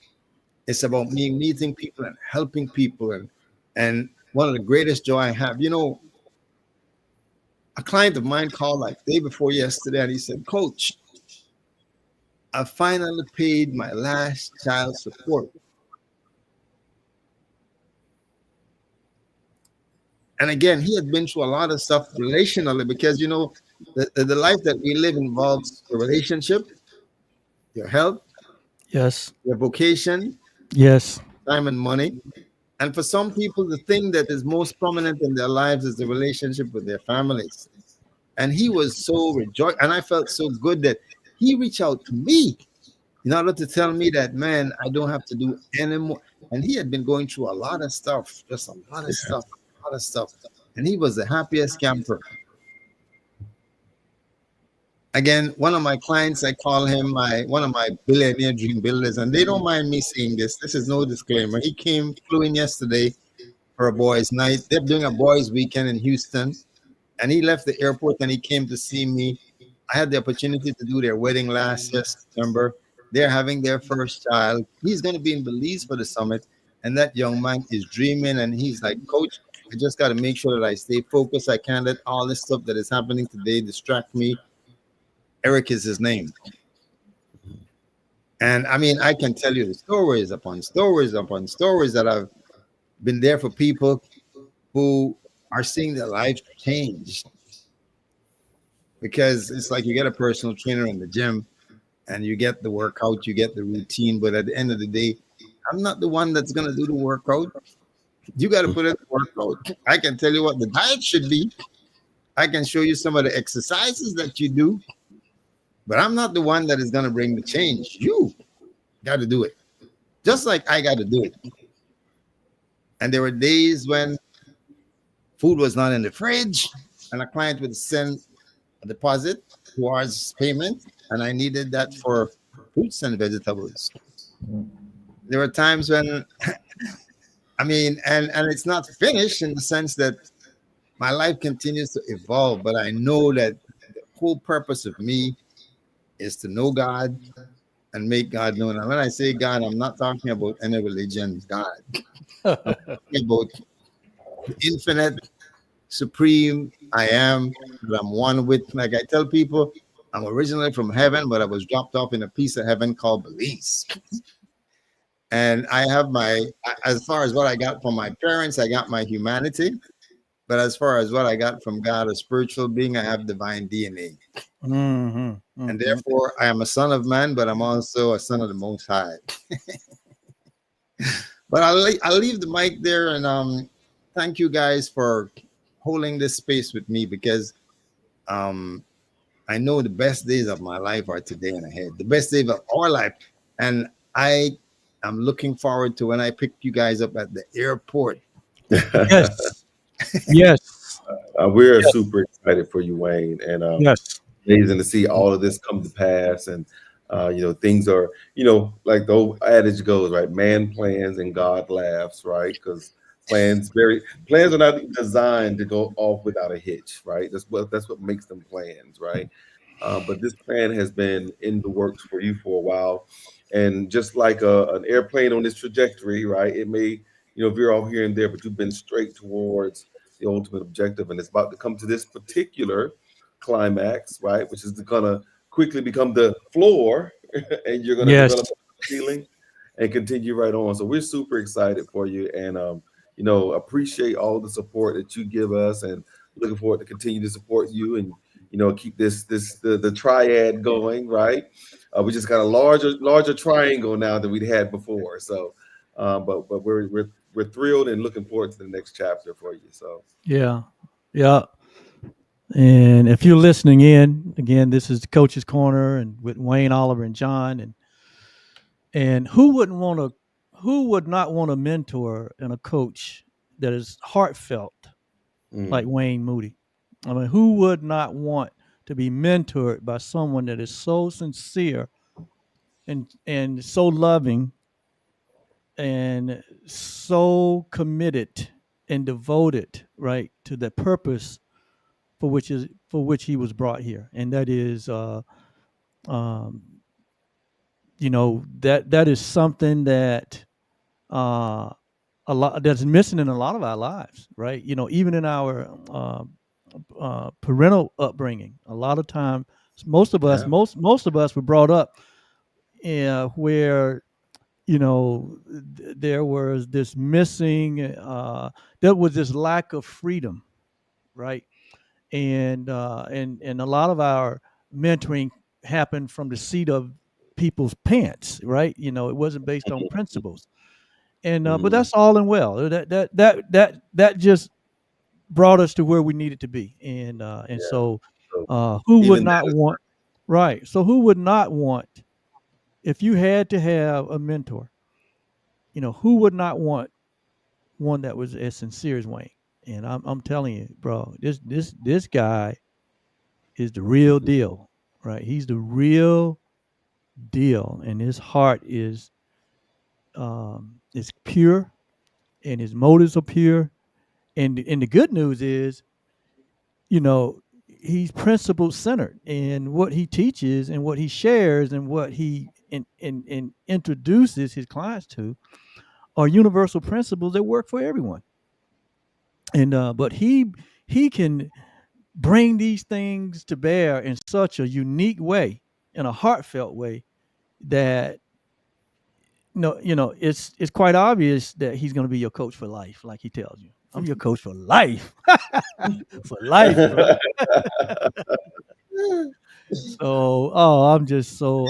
Speaker 3: It's about me meeting people and helping people. And one of the greatest joy I have, a client of mine called like day before yesterday, and he said, "Coach, I finally paid my last child support." And again, he had been through a lot of stuff relationally because the life that we live involves your relationship, your health,
Speaker 2: Yes.
Speaker 3: your vocation,
Speaker 2: Yes.
Speaker 3: time, and money. And for some people, the thing that is most prominent in their lives is the relationship with their families. And he was so rejoiced, and I felt so good that he reached out to me in order to tell me that, man, I don't have to do anymore. And he had been going through a lot of stuff, just a lot of stuff, a lot of stuff. And he was the happiest camper. Again, one of my clients, I call him one of my billionaire dream builders, and they don't mind me saying this. This is no disclaimer. Flew in yesterday for a boys' night. They're doing a boys' weekend in Houston, and he left the airport and he came to see me. I had the opportunity to do their wedding last year, September. They're having their first child. He's going to be in Belize for the summit, and that young man is dreaming. And he's like, "Coach, I just got to make sure that I stay focused. I can't let all this stuff that is happening today distract me." Eric is his name. And I mean, I can tell you the stories upon stories upon stories that I've been there for people who are seeing their life change, because it's like you get a personal trainer in the gym and you get the workout, you get the routine, but at the end of the day, I'm not the one that's going to do the workout. You got to put in the workout. I can tell you what the diet should be. I can show you some of the exercises that you do, but I'm not the one that is going to bring the change. You got to do it, just like I got to do it. And there were days when food was not in the fridge, and a client would send a deposit towards payment, and I needed that for fruits and vegetables. There were times when, I mean, and it's not finished in the sense that my life continues to evolve, but I know that the whole purpose of me is to know God and make God known. And when I say God, I'm not talking about any religion, God. I'm talking about the infinite, supreme I am, that I'm one with. Like I tell people, I'm originally from heaven, but I was dropped off in a piece of heaven called Belize. And I have as far as what I got from my parents, I got my humanity. But as far as what I got from God, a spiritual being, I have divine DNA.
Speaker 2: Mm-hmm.
Speaker 3: And
Speaker 2: Mm-hmm.
Speaker 3: therefore, I am a son of man, but I'm also a son of the Most High. But I'll leave the mic there, and thank you guys for holding this space with me, because um, I know the best days of my life are today and ahead, the best days of our life. And I am looking forward to when I pick you guys up at the airport.
Speaker 2: Yes. Yes.
Speaker 1: We're
Speaker 2: Yes.
Speaker 1: super excited for you, Wayne, and
Speaker 2: Yes.
Speaker 1: amazing to see all of this come to pass. And things are, like the old adage goes, right? Man plans and God laughs, right? Because plans are not designed to go off without a hitch, right? That's what makes them plans, right? But this plan has been in the works for you for a while, and just like an airplane on this trajectory, right? It may, veer off here and there, but you've been straight towards the ultimate objective, and it's about to come to this particular climax, right? Which is gonna quickly become the floor, and you're gonna
Speaker 2: Yes.
Speaker 1: develop a ceiling and continue right on. So we're super excited for you, and appreciate all the support that you give us, and looking forward to continue to support you, and keep the triad going, right? We just got a larger triangle now than we'd had before. So, but we're thrilled and looking forward to the next chapter for you. So.
Speaker 2: Yeah. Yeah. And if you're listening in, again, this is the Coach's Corner and with Wayne, Oliver, and John. And who would not want a mentor and a coach that is heartfelt like
Speaker 1: Mm.
Speaker 2: Wayne Moody? I mean, who would not want to be mentored by someone that is so sincere and so loving and so committed and devoted, right, to the purpose for which he was brought here, and that is, um, that is something that, uh, a lot that's missing in a lot of our lives, right? Even in our parental upbringing, a lot of time,
Speaker 1: Yeah.
Speaker 2: most of us were brought up where there was this missing, there was this lack of freedom, right? And a lot of our mentoring happened from the seat of people's pants, right? It wasn't based on principles, and but
Speaker 1: Mhm.
Speaker 2: that's all and well. That just brought us to where we needed to be, and
Speaker 1: Yeah.
Speaker 2: so
Speaker 1: So
Speaker 2: who would
Speaker 1: even
Speaker 2: not
Speaker 1: that is
Speaker 2: want, right? So who would not want, if you had to have a mentor, who would not want one that was as sincere as Wayne? And I'm telling you, bro, this guy is the real
Speaker 1: work.
Speaker 2: deal, right? He's the real deal, and his heart is pure, and his motives are pure. And the good news is, you know, he's principle centered in what he teaches and what he shares and what he and introduces his clients to are universal principles that work for everyone. And but he can bring these things to bear in such a unique way, in a heartfelt way, that no, it's quite obvious that he's going to be your coach for life, like he tells you. I'm your coach for life, for life, bro. So, oh,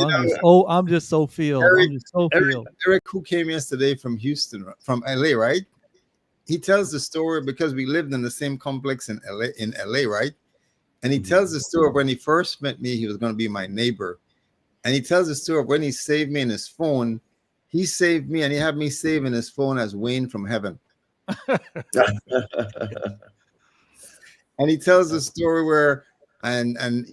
Speaker 3: You know,
Speaker 2: I'm just so filled.
Speaker 3: Eric,
Speaker 2: I'm just so
Speaker 3: Eric,
Speaker 2: filled.
Speaker 3: Eric, who came yesterday from Houston, from LA, right? He tells the story because we lived in the same complex in LA, right? And he tells the story of when he first met me, he was going to be my neighbor. And he tells the story of when he saved me in his phone. He saved me and he had me save in his phone as Wayne from heaven. And he tells the story where, and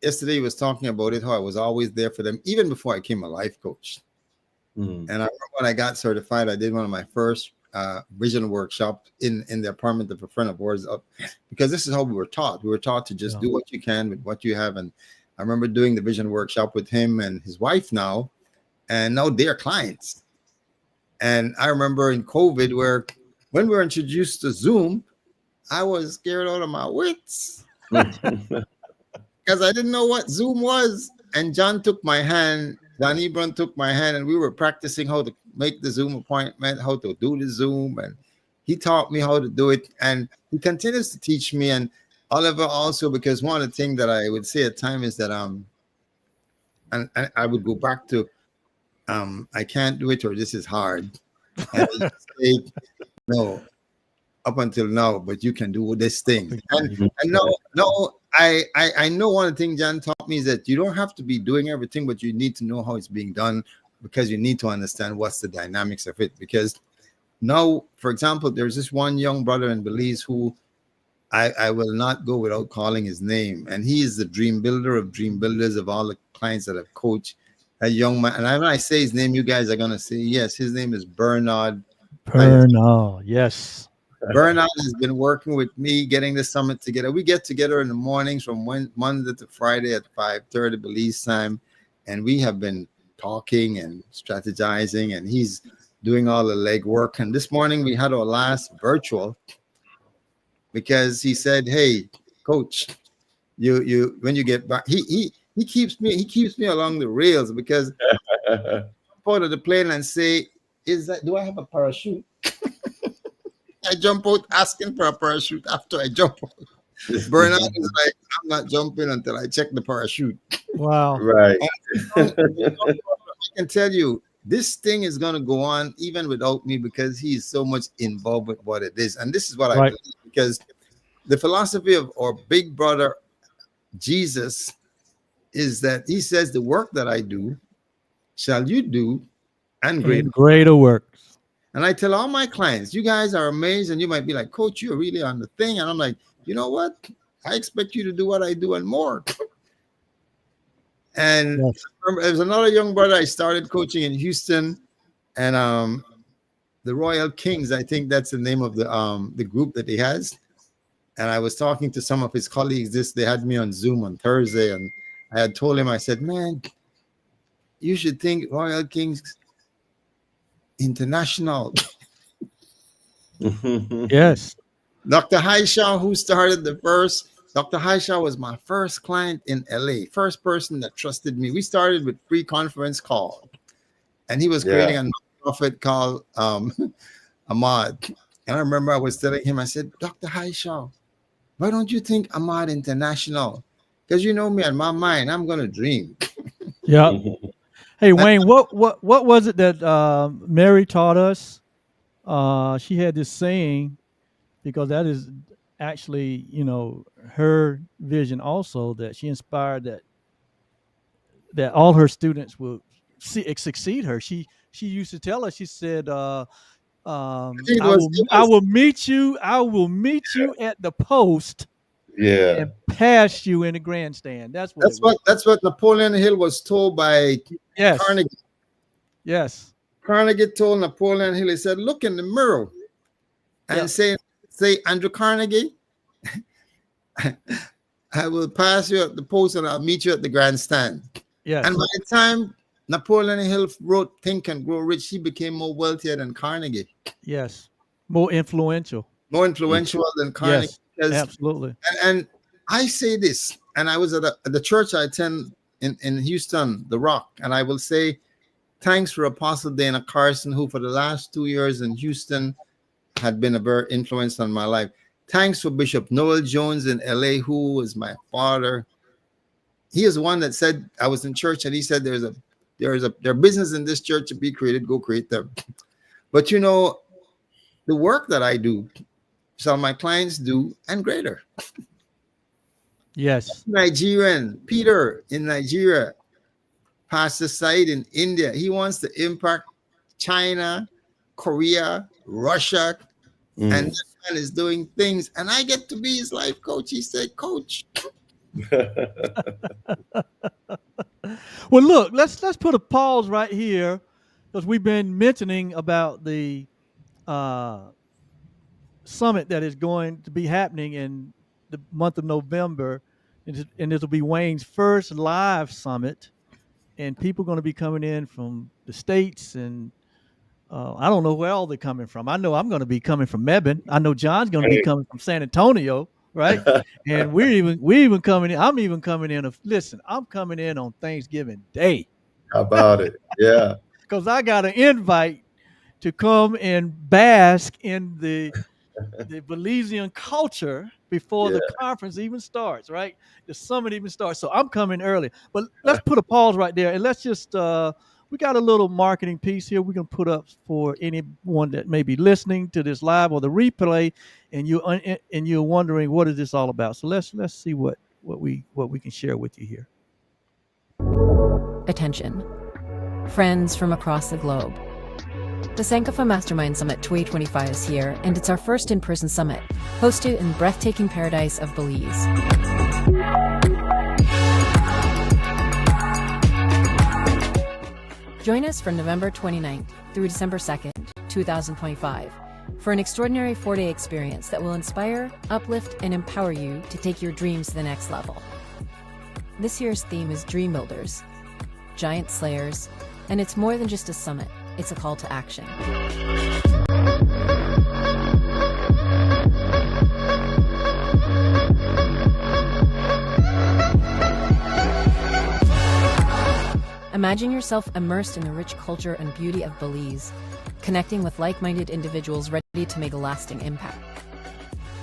Speaker 3: yesterday he was talking about it, how I was always there for them, even before I became a life coach.
Speaker 1: Mm.
Speaker 3: And I remember when I got certified, I did one of my first vision workshops in the apartment of a friend of ours, because this is how we were taught. We were taught to just
Speaker 2: Yeah.
Speaker 3: do what you can with what you have. And I remember doing the vision workshop with him and his wife now, and now they're clients. And I remember in COVID, where when we were introduced to Zoom, I was scared out of my wits because I didn't know what Zoom was. And John took my hand, John Ebron took my hand, and we were practicing how to make the Zoom appointment, how to do the Zoom. And he taught me how to do it. And he continues to teach me. And Oliver also, because one of the things that I would say at times is that and I would go back to I can't do it, or this is hard. And he say, no, up until now, but you can do this thing. And no, I know one thing John taught me is that you don't have to be doing everything, but you need to know how it's being done, because you need to understand what's the dynamics of it. Because now, for example, there's this one young brother in Belize who I will not go without calling his name. And he is the dream builder of dream builders of all the clients that I've coached. A young man, and when I say his name, you guys are gonna say yes. His name is Bernard.
Speaker 2: Pernod, yes.
Speaker 3: Bernard has been working with me getting the summit together. We get together in the mornings from Monday to Friday at 5:30 Belize time, and we have been talking and strategizing, and he's doing all the legwork. And this morning we had our last virtual because he said, "Hey, coach, you when you get back, he keeps me along the rails because part of the plane and say, is that do I have a parachute?" I jump out asking for a parachute after I jump out. Bernard is like, I'm not jumping until I check the parachute.
Speaker 2: Wow.
Speaker 1: Right.
Speaker 3: I can tell you, this thing is going to go on even without me because he's so much involved with what it is. And this is what I
Speaker 2: Right.
Speaker 3: believe, because the philosophy of our big brother, Jesus, is that he says, the work that I do shall you do, and greater.
Speaker 2: And greater works.
Speaker 3: And I tell all my clients, you guys are amazed, and you might be like, Coach, you're really on the thing. And I'm like, you know what? I expect you to do what I do and more. And
Speaker 2: Yes.
Speaker 3: there's another young brother I started coaching in Houston, and the Royal Kings. I think that's the name of the group that he has. And I was talking to some of his colleagues. They had me on Zoom on Thursday, and I had told him, I said, man, you should think Royal Kings International.
Speaker 2: Yes.
Speaker 3: Dr. Haishaw, who started the first, Dr. Haishaw was my first client in LA, first person that trusted me. We started with free conference call, and he was creating
Speaker 1: Yeah.
Speaker 3: a nonprofit called Ahmad. And I remember I was telling him, I said, Dr. Haishaw, why don't you think Ahmad International? Because you know me, in my mind, I'm going to dream.
Speaker 2: Yeah. Hey
Speaker 3: And
Speaker 2: Wayne, what was it that Mary taught us? She had this saying, because that is actually, her vision also, that she inspired that all her students will succeed her. She used to tell us. She said,
Speaker 3: I think
Speaker 2: I will
Speaker 3: it
Speaker 2: I
Speaker 3: was
Speaker 2: will meet you. I will meet you at the post
Speaker 1: Yeah.
Speaker 2: and pass you in the grandstand. That's what it was.
Speaker 3: that's what Napoleon Hill was told by
Speaker 2: Yes.
Speaker 3: Carnegie.
Speaker 2: Yes.
Speaker 3: Carnegie told Napoleon Hill, he said, look in the mirror and
Speaker 2: Yep.
Speaker 3: say, Andrew Carnegie, I will pass you at the post and I'll meet you at the grandstand. And
Speaker 2: Yes.
Speaker 3: by the time Napoleon Hill wrote Think and Grow Rich, he became more wealthier than Carnegie,
Speaker 2: Yes. More influential.
Speaker 3: more influential than Carnegie.
Speaker 2: Yes.
Speaker 3: Because,
Speaker 2: Absolutely.
Speaker 3: and I say this, and I was at the church I attend in Houston, The Rock, and I will say, thanks for Apostle Dana Carson, who for the last 2 years in Houston had been a very influence on my life. Thanks for Bishop Noel Jones in LA, who was my father. He is one that said, I was in church and he said, there's business in this church to be created, go create them. But the work that I do, some of my clients do, and greater.
Speaker 2: Yes.
Speaker 3: Nigerian, Peter in Nigeria, Pastor Said in India, he wants to impact China, Korea, Russia, and that man is doing things, and I get to be his life coach. He said, Coach.
Speaker 2: Well, look, let's put a pause right here, because we've been mentioning about the uh, summit that is going to be happening in the month of November, and this will be Wayne's first live summit, and people are going to be coming in from the states, and I don't know where all they're coming from. I know I'm going to be coming from Mebane. I know John's going to be
Speaker 1: Hey.
Speaker 2: coming from San Antonio, right? And we even coming in. I'm even coming in. Listen, I'm coming in on Thanksgiving Day
Speaker 1: How about it? Yeah.
Speaker 2: because I got an invite to come and bask in the Belizean culture before
Speaker 1: Yeah.
Speaker 2: the conference even starts, right? The summit even starts. So I'm coming early. But let's put a pause right there, and let's just we got a little marketing piece here we can put up for anyone that may be listening to this live or the replay, and you're wondering what is this all about. So let's see what we can share with you here.
Speaker 4: Attention, friends from across the globe. The Sankofa Mastermind Summit 2025 is here, and it's our first in-person summit, hosted in breathtaking paradise of Belize. Join us from November 29th through December 2nd, 2025, for an extraordinary 4-day experience that will inspire, uplift, and empower you to take your dreams to the next level. This year's theme is Dream Builders, Giant Slayers, and it's more than just a summit, it's a call to action. Imagine yourself immersed in the rich culture and beauty of Belize, connecting with like-minded individuals ready to make a lasting impact.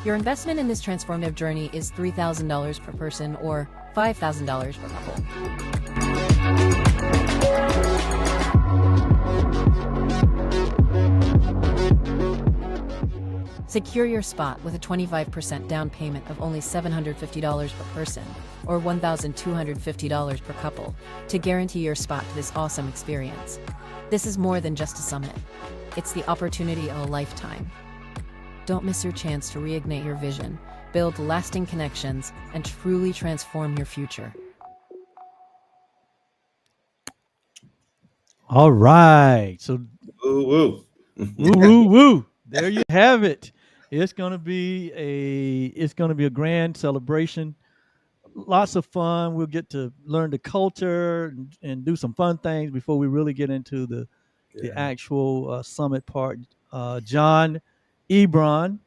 Speaker 4: Your investment in this transformative journey is $3,000 per person or $5,000 per couple. Secure your spot with a 25% down payment of only $750 per person or $1,250 per couple to guarantee your spot to this awesome experience. This is more than just a summit. It's the opportunity of a lifetime. Don't miss your chance to reignite your vision, build lasting connections, and truly transform your future.
Speaker 2: All right. So
Speaker 1: Ooh, ooh.
Speaker 2: Woo woo woo! There you have it. It's gonna be a grand celebration. Lots of fun. We'll get to learn the culture and do some fun things before we really get into the
Speaker 1: Yeah.
Speaker 2: actual summit part. John Ebron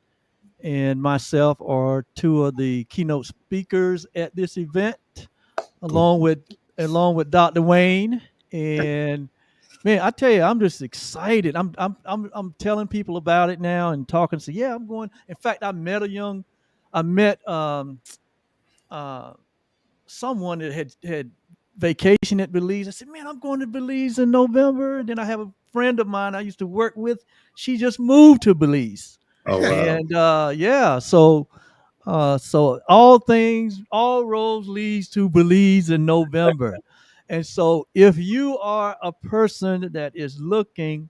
Speaker 2: and myself are two of the keynote speakers at this event, along with Dr. Wayne. And man, I tell you, I'm just excited. I'm telling people about it now and talking. So yeah, I'm going. In fact, I met uh, someone that had vacation at Belize. I said, man, I'm going to Belize in November. And then I have a friend of mine I used to work with. She just moved to Belize,
Speaker 3: Oh wow.
Speaker 2: and yeah, so all roads leads to Belize in November. And so if you are a person that is looking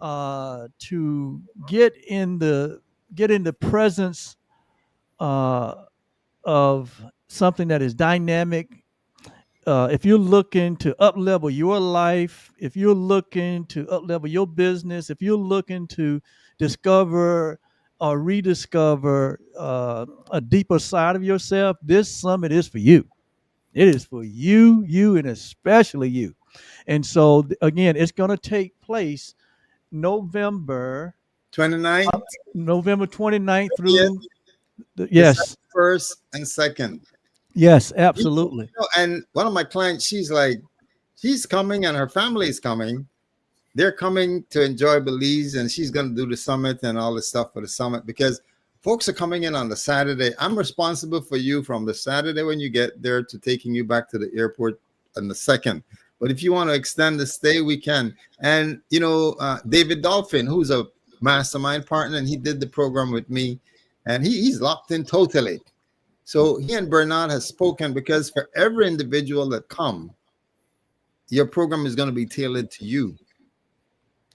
Speaker 2: to get in the presence uh, of something that is dynamic, if you're looking to up level your life, if you're looking to up level your business, if you're looking to discover or rediscover a deeper side of yourself, this summit is for you. It is for you, and especially you. And so, again, it's going to take place November
Speaker 3: 29th,
Speaker 2: November 29th
Speaker 3: 30th,
Speaker 2: through
Speaker 3: December
Speaker 2: yes,
Speaker 3: 1st and 2nd.
Speaker 2: yes, absolutely.
Speaker 3: And one of my clients, she's coming and her family is coming. They're coming to enjoy Belize, and she's going to do the summit and all the stuff for the summit because folks are coming in on the Saturday. I'm responsible for you from the Saturday when you get there to taking you back to the airport on the 2nd. But if you want to extend the stay, we can. And, David Dolphin, who's a mastermind partner, and he did the program with me, and he's locked in totally. So he and Bernard has spoken because for every individual that come, your program is going to be tailored to you.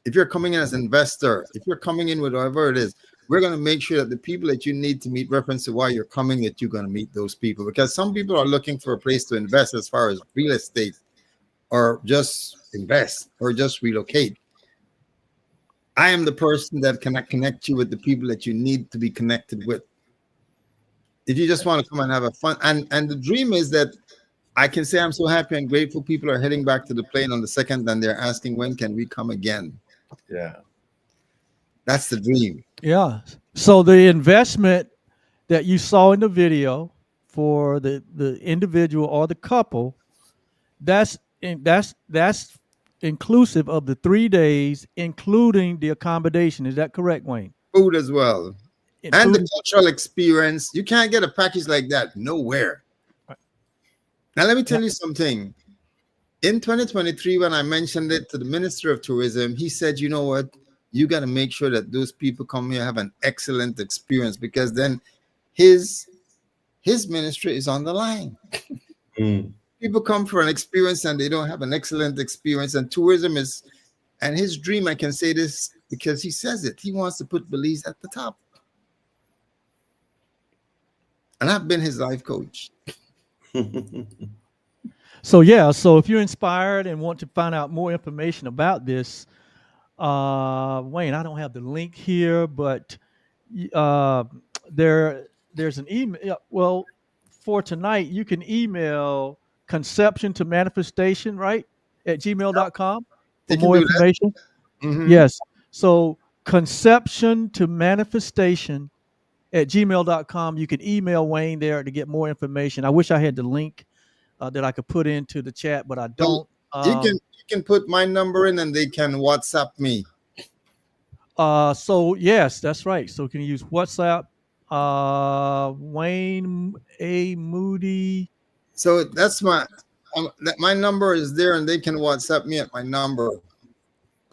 Speaker 3: If you're coming in as an investor, if you're coming in with whatever it is, we're going to make sure that the people that you need to meet, reference to why you're coming, that you're going to meet those people. Because some people are looking for a place to invest as far as real estate or just invest or just relocate. I am the person that can connect you with the people that you need to be connected with. If you just want to come and have a fun, and the dream is that I can say I'm so happy and grateful people are heading back to the plane on the 2nd and they're asking, when can we come again?
Speaker 1: Yeah.
Speaker 3: That's the dream.
Speaker 2: Yeah. So the investment that you saw in the video for the individual or the couple, that's inclusive of the 3 days, including the accommodation. Is that correct, Wayne?
Speaker 3: Food as well. And the
Speaker 2: Including
Speaker 3: cultural experience. You can't get a package like that nowhere. Now, let me tell you something. In 2023, when I mentioned it to the Minister of Tourism, he said, you know what? You got to make sure that those people come here have an excellent experience because then his ministry is on the line. People come for an experience and they don't have an excellent experience. And tourism is, and his dream, I can say this because he says it. He wants to put Belize at the top. And I've been his life coach.
Speaker 2: So yeah, so if you're inspired and want to find out more information about this, Wayne, I don't have the link here, but uh, there's an email. Well, for tonight, you can email conception to manifestation, right, at gmail.com
Speaker 3: They
Speaker 2: for
Speaker 3: can
Speaker 2: more
Speaker 3: do that.
Speaker 2: information.
Speaker 3: Mm-hmm.
Speaker 2: Yes. So conception to manifestation at gmail.com. You can email Wayne there to get more information. I wish I had the link that I could put into the chat, but I
Speaker 3: Well,
Speaker 2: don't.
Speaker 3: you can put my number in and they can WhatsApp me.
Speaker 2: So yes, that's right. So can you use WhatsApp? Wayne A. Moody.
Speaker 3: So that's my number is there and they can WhatsApp me at my number.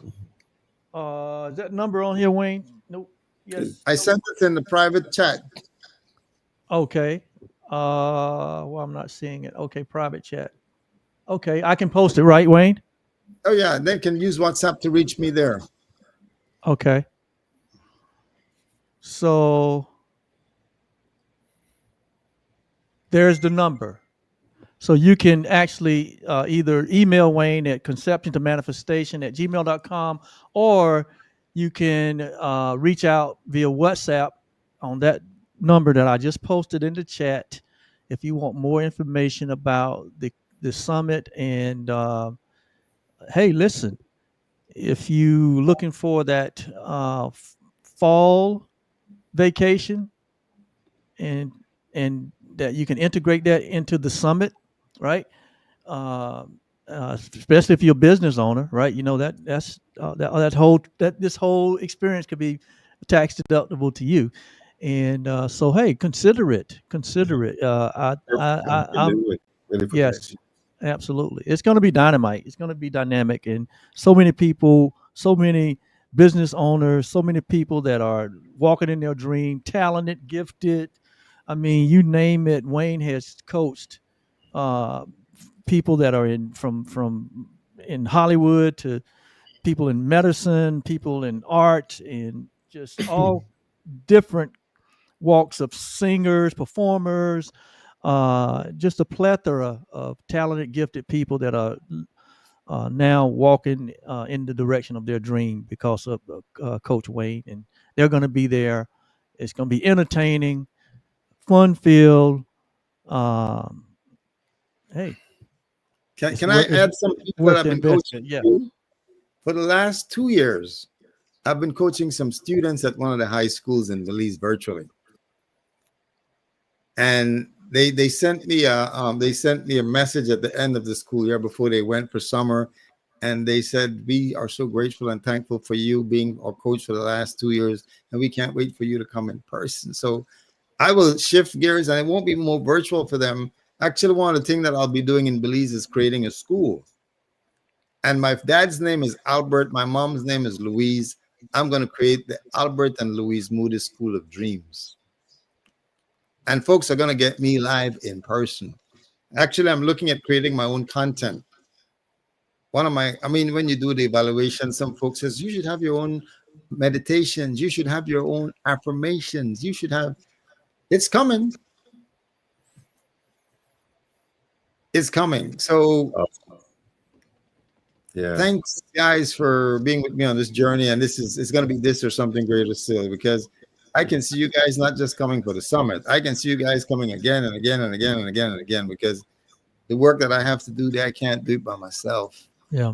Speaker 2: Is that number on here, Wayne? Nope. Yes.
Speaker 3: I sent it in the private chat.
Speaker 2: Okay. Well, I'm not seeing it. Okay, private chat. Okay, I can post it, right, Wayne?
Speaker 3: Oh yeah, they can use WhatsApp to reach me there.
Speaker 2: Okay. So there's the number. So you can actually either email Wayne at conception to manifestation at gmail.com, or you can reach out via WhatsApp on that number that I just posted in the chat if you want more information about the summit. And hey, listen, if you looking for that fall vacation and that you can integrate that into the summit, right? Uh, Especially if you're a business owner, right? You know that this whole experience could be tax deductible to you, and so hey, consider it. Consider it.
Speaker 1: Perfect. I'm ready for
Speaker 2: Yes,
Speaker 1: that.
Speaker 2: absolutely. It's going to be dynamite. It's going to be dynamic, and so many people, so many business owners, so many people that are walking in their dream, talented, gifted. I mean, you name it. Wayne has coached uh, people that are from in Hollywood to people in medicine, people in art, and just all different walks of singers, performers, just a plethora of talented, gifted people that are now walking in the direction of their dream because of Coach Wayne, and they're going to be there. It's going to be entertaining, fun filled. Um, hey,
Speaker 3: Can I add some people that
Speaker 2: worth
Speaker 3: I've
Speaker 2: the
Speaker 3: been coaching
Speaker 2: investment. Yeah.
Speaker 3: for the last 2 years? I've been coaching some students at one of the high schools in Belize virtually, and they sent me a message at the end of the school year before they went for summer, and they said, we are so grateful and thankful for you being our coach for the last 2 years, and we can't wait for you to come in person. So I will shift gears, and it won't be more virtual for them. Actually, one of the things that I'll be doing in Belize is creating a school. And my dad's name is Albert. My mom's name is Louise. I'm going to create the Albert and Louise Moody School of Dreams. And folks are going to get me live in person. Actually, I'm looking at creating my own content. When you do the evaluation, some folks says you should have your own meditations. You should have your own affirmations. It's coming. It's coming. So
Speaker 1: Yeah.
Speaker 3: thanks, guys, for being with me on this journey. And it's going to be this or something greater still, because I can see you guys not just coming for the summit. I can see you guys coming again and again and again and again and again, because the work that I have to do there, I can't do it by myself.
Speaker 2: Yeah.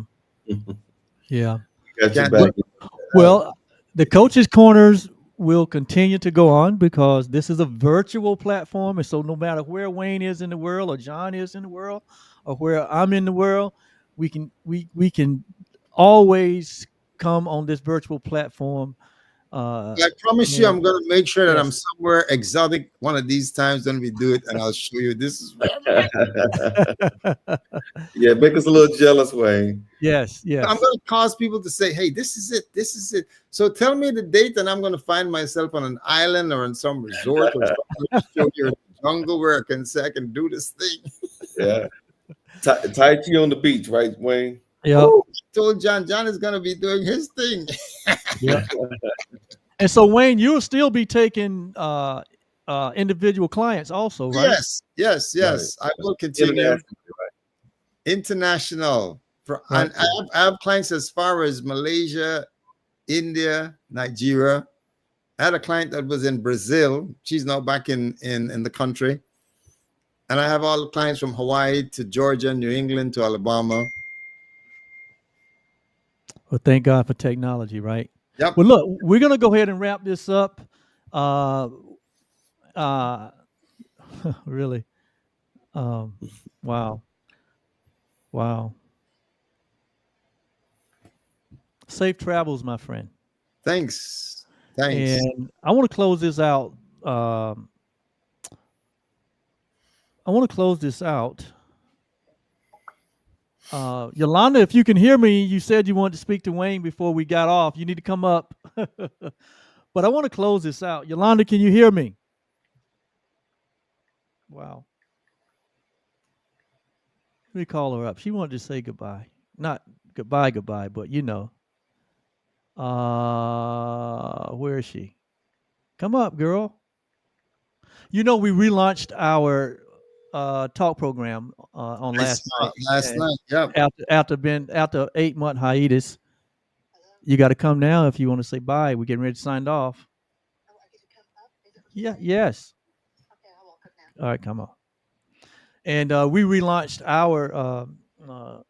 Speaker 2: Yeah.
Speaker 1: Got your
Speaker 3: Can't do
Speaker 1: back.
Speaker 3: it.
Speaker 2: Well, the coaches' corners will continue to go on because this is a virtual platform. And so no matter where Wayne is in the world or John is in the world or where I'm in the world, we can always come on this virtual platform.
Speaker 3: I promise you, I'm
Speaker 2: And
Speaker 3: going to make sure that I'm
Speaker 2: yes.
Speaker 3: somewhere exotic one of these times when we do it, and I'll show you this is where I'm at.
Speaker 1: Yeah, make us a little jealous, Wayne.
Speaker 2: Yes,
Speaker 3: I'm
Speaker 2: yes.
Speaker 3: going to cause people to say, hey, this is it. This is it. So tell me the date, and I'm going to find myself on an island or in some resort or some show here in the jungle where I can say I can do this thing.
Speaker 1: Yeah. Tai Chi on the beach, right, Wayne?
Speaker 2: Yeah.
Speaker 3: Oh, I told John is going to be doing his thing.
Speaker 2: Yeah. And so Wayne, you'll still be taking individual clients also, right?
Speaker 3: Yes.
Speaker 1: Right.
Speaker 3: I will continue.
Speaker 1: International.
Speaker 3: International.
Speaker 2: Right.
Speaker 3: And I have clients as far as Malaysia, India, Nigeria. I had a client that was in Brazil. She's now back in the country. And I have all the clients from Hawaii to Georgia, New England to Alabama.
Speaker 2: Well, thank God for technology, right?
Speaker 3: Yep.
Speaker 2: Well, look, we're gonna go ahead and wrap this up. Uh, uh, really. Wow. Wow. Safe travels, my friend.
Speaker 3: Thanks.
Speaker 2: And I want to close this out. Yolanda, if you can hear me, you said you wanted to speak to Wayne before we got off. You need to come up. But I want to close this out. Yolanda, can you hear me? Wow. Let me call her up. She wanted to say goodbye. Not goodbye, but you know. Where is she? Come up, girl. You know, we relaunched our talk program on last night.
Speaker 3: Last night. Yep.
Speaker 2: After 8-month hiatus. You got to come now if you want to say bye. We're getting ready to sign off. Yeah. Yes. All right. Come on. And we relaunched our uh,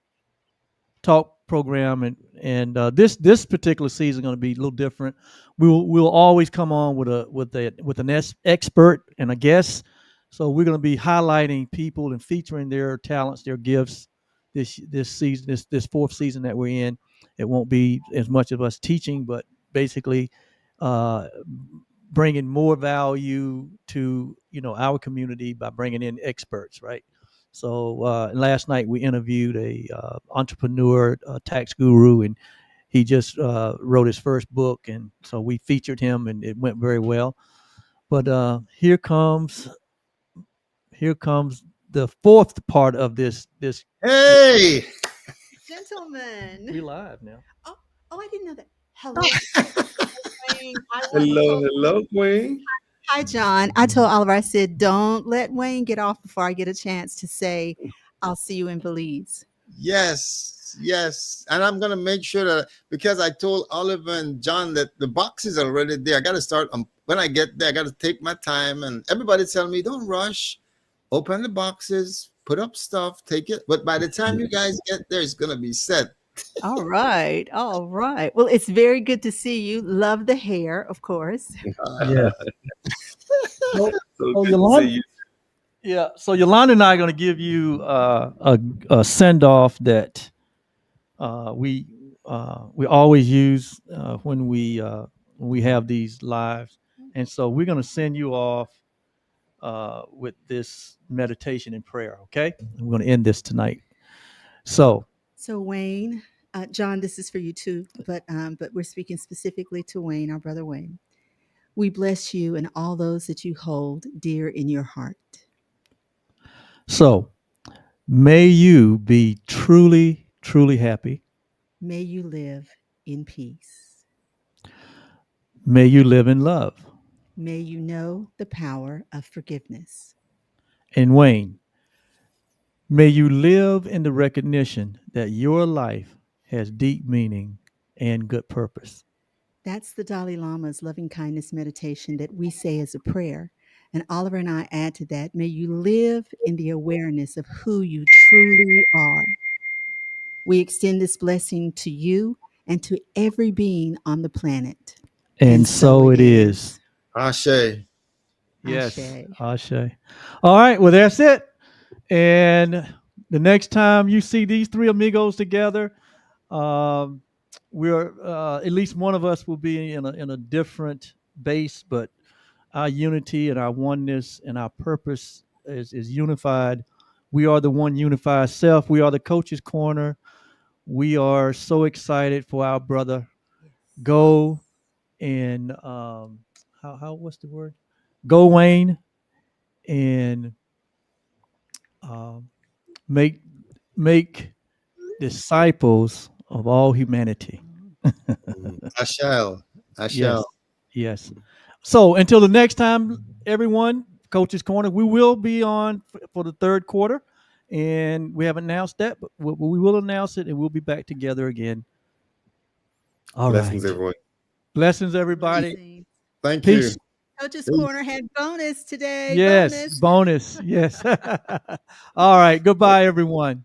Speaker 2: talk program, and this particular season is going to be a little different. We'll always come on with an expert and a guest. So we're going to be highlighting people and featuring their talents, their gifts. This season, this fourth season that we're in, it won't be as much of us teaching, but basically uh, bringing more value to our community by bringing in experts, right? So last night we interviewed a entrepreneur, tax guru, and he just wrote his first book, and so we featured him, and it went very well. But here comes the fourth part of this.
Speaker 3: Hey.
Speaker 2: We
Speaker 5: Gentlemen.
Speaker 2: live now.
Speaker 5: Oh, oh, I didn't know that. Hello, Wayne.
Speaker 1: Hello, hello, Queen.
Speaker 5: Hi, John. I told Oliver, I said, don't let Wayne get off before I get a chance to say, I'll see you in Belize.
Speaker 3: Yes, yes. And I'm gonna make sure that, because I told Oliver and John that the boxes are already there. I gotta start when I get there, I gotta take my time. And everybody tell me, don't rush, open the boxes, put up stuff, take it. But by the time you guys get there, it's gonna be set.
Speaker 5: All right. All right. Well, it's very good to see you. Love the hair, of course.
Speaker 2: Yeah. So,
Speaker 1: So
Speaker 2: so
Speaker 1: good to see
Speaker 2: Yolanda,
Speaker 1: you.
Speaker 2: yeah. So Yolanda and I are going to give you a send off that we always use when we have these lives, and so we're going to send you off with this meditation and prayer. Okay, and we're going to end this tonight. So
Speaker 5: So, Wayne, John, this is for you too, but we're speaking specifically to Wayne, our brother Wayne. We bless you and all those that you hold dear in your heart.
Speaker 2: so may you be truly truly happy.
Speaker 5: May you live in peace.
Speaker 2: May you live in love.
Speaker 5: May you know the power of forgiveness.
Speaker 2: And Wayne, may you live in the recognition that your life has deep meaning and good purpose.
Speaker 5: That's the Dalai Lama's loving kindness meditation that we say as a prayer. And Oliver and I add to that, may you live in the awareness of who you truly are. We extend this blessing to you and to every being on the planet.
Speaker 2: And
Speaker 5: And so
Speaker 2: so
Speaker 5: it
Speaker 2: it is.
Speaker 5: is.
Speaker 3: Ashe.
Speaker 2: Yes.
Speaker 5: Ashe.
Speaker 2: Ashe. All right. Well, that's it. And the next time you see these three amigos together, um, we're at least one of us will be in a different base, but our unity and our oneness and our purpose is unified. We are the one unified self. We are the coach's corner. We are so excited for our brother. Go and how what's the word? Go Wayne and um, make make disciples of all humanity.
Speaker 3: I shall. I
Speaker 2: Yes,
Speaker 3: shall.
Speaker 2: yes. So until the next time, everyone, Coach's Corner, we will be on for the third quarter, and we haven't announced that, but we will announce it, and we'll be back together again. All
Speaker 1: Blessings,
Speaker 2: right.
Speaker 1: everyone.
Speaker 2: Blessings, everybody.
Speaker 5: Blessings.
Speaker 3: Thank you.
Speaker 2: Peace.
Speaker 5: Coach's
Speaker 3: Peace.
Speaker 5: Corner had bonus today.
Speaker 2: Yes,
Speaker 5: Bonus.
Speaker 2: bonus. Yes. All right. Goodbye, everyone.